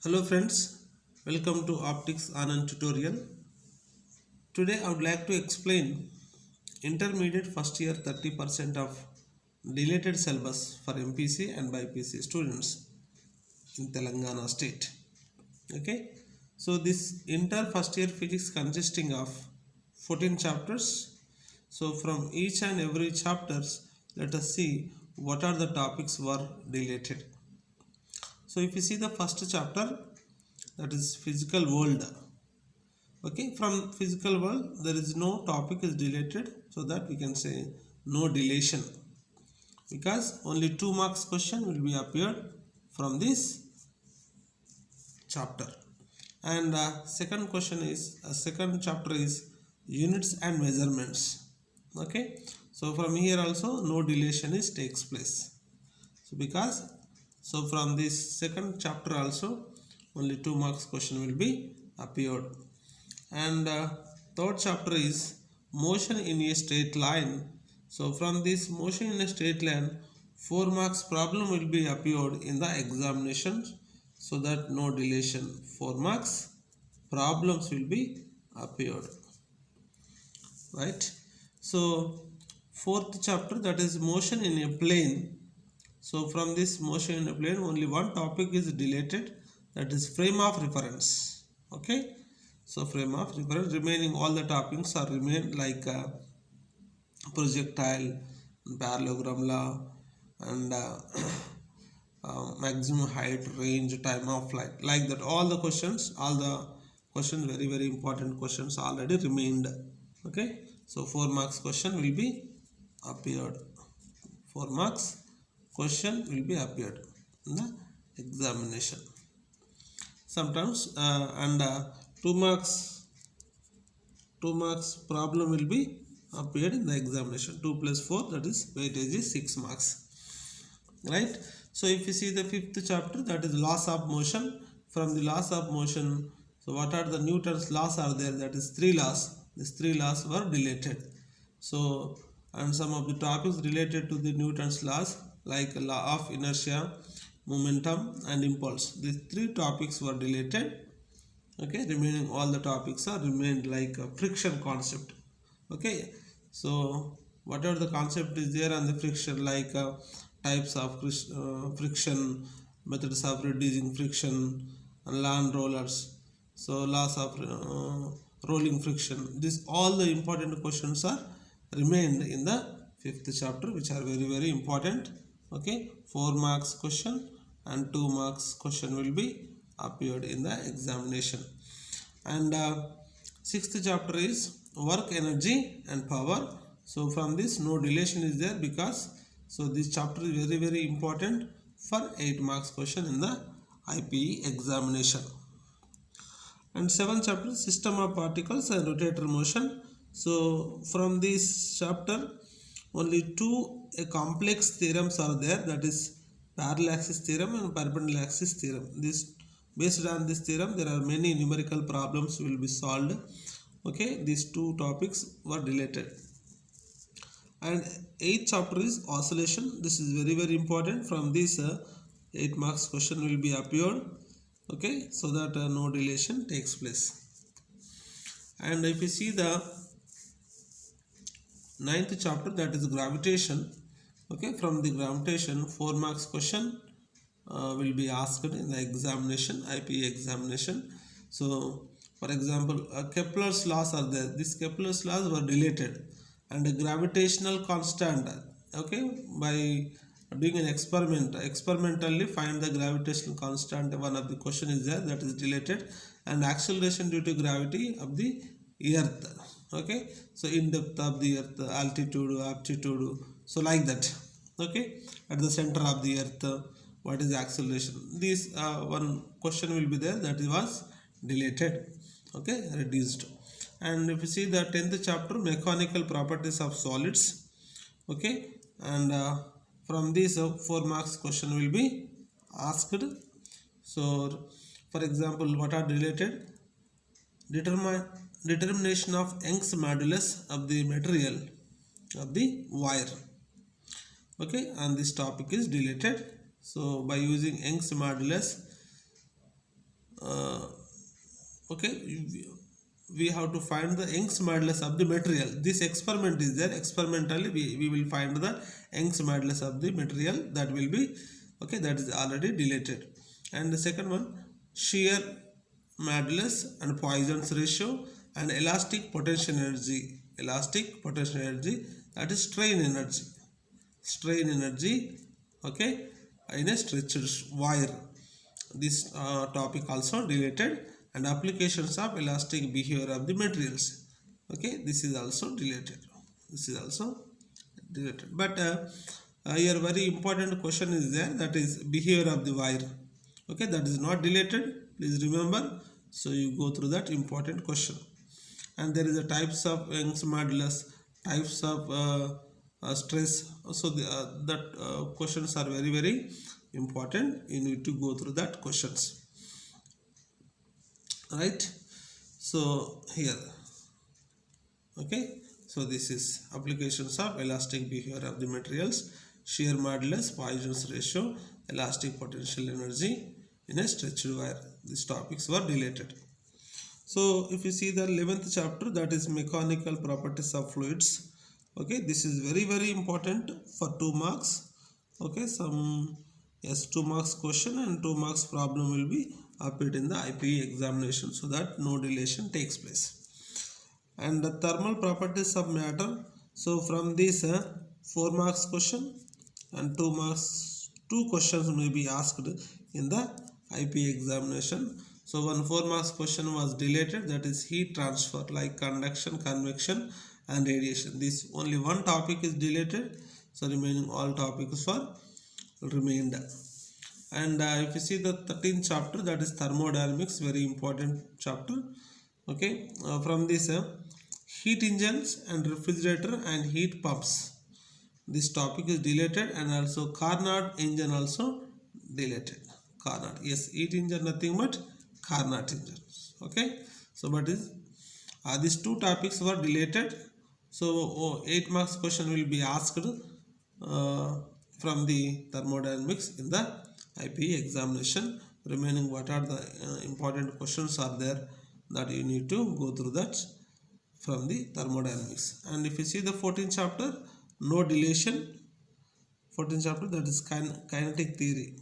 Hello friends, welcome to Optics Anand tutorial. Today I would like to explain intermediate first year 30% of deleted syllabus for MPC and BPC students in Telangana state. Okay, so this inter first year physics consisting of 14 chapters. So from each and every chapters, let us see what are the topics were deleted. So if you see the first chapter, that is physical world. Okay, from physical world there is no topic is deleted, so that we can say no deletion, because only 2 marks question will be appeared from this chapter. And second question is second chapter is units and measurements. Okay, so from here also no deletion is takes place. So because so from this second chapter also only 2 marks question will be appeared. And third chapter is motion in a straight line. So from this motion in a straight line, 4 marks problem will be appeared in the examination, so that no deletion. 4 marks problems will be appeared, right? So fourth chapter, that is motion in a plane. So from this motion in a plane only one topic is deleted, that is frame of reference. Okay, so frame of reference, remaining all the topics are remain like projectile, parallelogram law, and maximum height, range, time of flight, like that. All the questions very important questions already remained. Okay, so 4 marks question will be appeared. 4 marks question will be appeared in the examination. Sometimes and 2 marks problem will be appeared in the examination. 2 plus 4, that is weightage is 6 marks, right? So if you see the fifth chapter, that is laws of motion. From the laws of motion, so what are the Newton's laws are there, that is 3 laws. These 3 laws were deleted. So and some of the topics related to the Newton's laws, like law of inertia, momentum and impulse, these 3 topics were deleted. Okay, remaining all the topics are remained, like friction concept. Okay, so whatever the concept is there on the friction, like types of friction, methods of reducing friction, and land rollers, so laws of rolling friction, this all the important questions are remained in the fifth chapter, which are very important. Okay, 4 marks question and 2 marks question will be appeared in the examination. And sixth chapter is work, energy and power. So from this no deletion is there, because so this chapter is very important for 8 marks question in the IPE examination. And seventh chapter, system of particles and rotator motion. So from this chapter only 2 complex theorems are there, that is parallel axis theorem and perpendicular axis theorem. This based on this theorem there are many numerical problems will be solved. Okay, these 2 topics were deleted. And 8th chapter is oscillation. This is very important. From this 8 marks question will be appeared. Okay, so that no deletion takes place. And if you see the 9th chapter, that is gravitation. Okay, from the gravitation 4 marks question will be asked in the examination, IPE examination. So for example, Kepler's laws are there. These Kepler's laws were deleted, and a gravitational constant. Okay, by doing an experiment, experimentally find the gravitational constant, one of the question is there, that is deleted. And acceleration due to gravity of the earth. Okay, so in depth of the earth, altitude, aptitude, so like that. Okay, at the center of the earth, what is the acceleration, this one question will be there, that was deleted. Okay, reduced. And if you see the 10th chapter, mechanical properties of solids. Okay, and from this 4 marks question will be asked. So for example, what are deleted? Determination of Young's modulus of the material of the wire. Okay, and this topic is deleted. So by using Young's modulus, okay, we have to find the Young's modulus of the material. This experiment is there. Experimentally we will find the Young's modulus of the material. That will be, okay, that is already deleted. And the second one, shear modulus and Poisson's ratio and elastic potential energy. Elastic potential energy, that is strain energy. Strain energy, okay, in a stretched wire. This topic also deleted. And applications of elastic behavior of the materials, okay, this is also deleted. This is also deleted. But here very important question is there, that is behavior of the wire, okay, that is not deleted, please remember. So you go through that important question. And there is a types of Young's modulus, types of stress. So that questions are very, very important. You need to go through that questions, right? So here, okay, so this is applications of elastic behavior of the materials, shear modulus, Poisson's ratio, elastic potential energy in a stretched wire. These topics were deleted. So if you see the 11th chapter, that is mechanical properties of fluids, okay, this is very, very important for 2 marks, okay. Some, yes, 2 marks question and 2 marks problem will be appeared in the IPE examination, so that no deletion takes place. And the thermal properties of matter, so from this 4 marks question and 2 marks, 2 questions may be asked in the IPE examination. So one 4 marks question was deleted, that is heat transfer, like conduction, convection and radiation. This only one topic is deleted, so remaining all topics were remained. And if you see the 13th chapter, that is thermodynamics, very important chapter, okay. From this heat engines and refrigerator and heat pumps, this topic is deleted. And also Carnot engine also deleted. Carnot, yes, heat engine nothing but Carnot engine, okay. So but is these 2 topics were deleted. So 8 marks question will be asked from the thermodynamics in the IPE examination. Remaining what are the important questions are there, that you need to go through that from the thermodynamics. And if you see the 14th chapter, no deletion. 14th chapter, that is kinetic theory.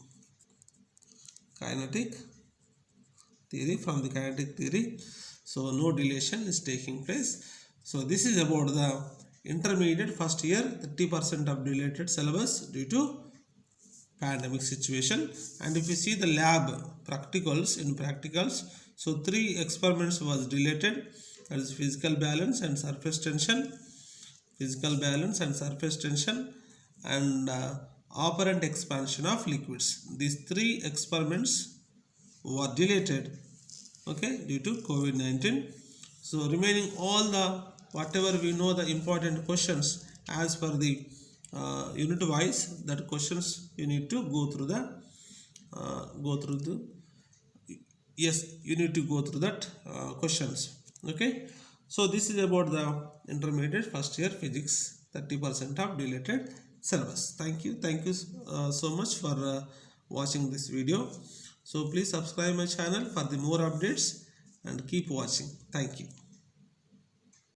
Kinetic theory, from the kinetic theory, so no deletion is taking place. So this is about the intermediate first year, 30% of deleted syllabus due to pandemic situation. And if you see the lab practicals, in practicals, so 3 experiments was deleted, that is physical balance and surface tension, physical balance and surface tension, and operant expansion of liquids. These 3 experiments were deleted, okay, due to COVID-19. So remaining all the whatever we know the important questions as per the unit wise, that questions you need to go through the yes, you need to go through that questions, okay. So this is about the intermediate first year physics, 30% of deleted syllabus. Thank you so much for watching this video. So please subscribe my channel for the more updates and keep watching. Thank you.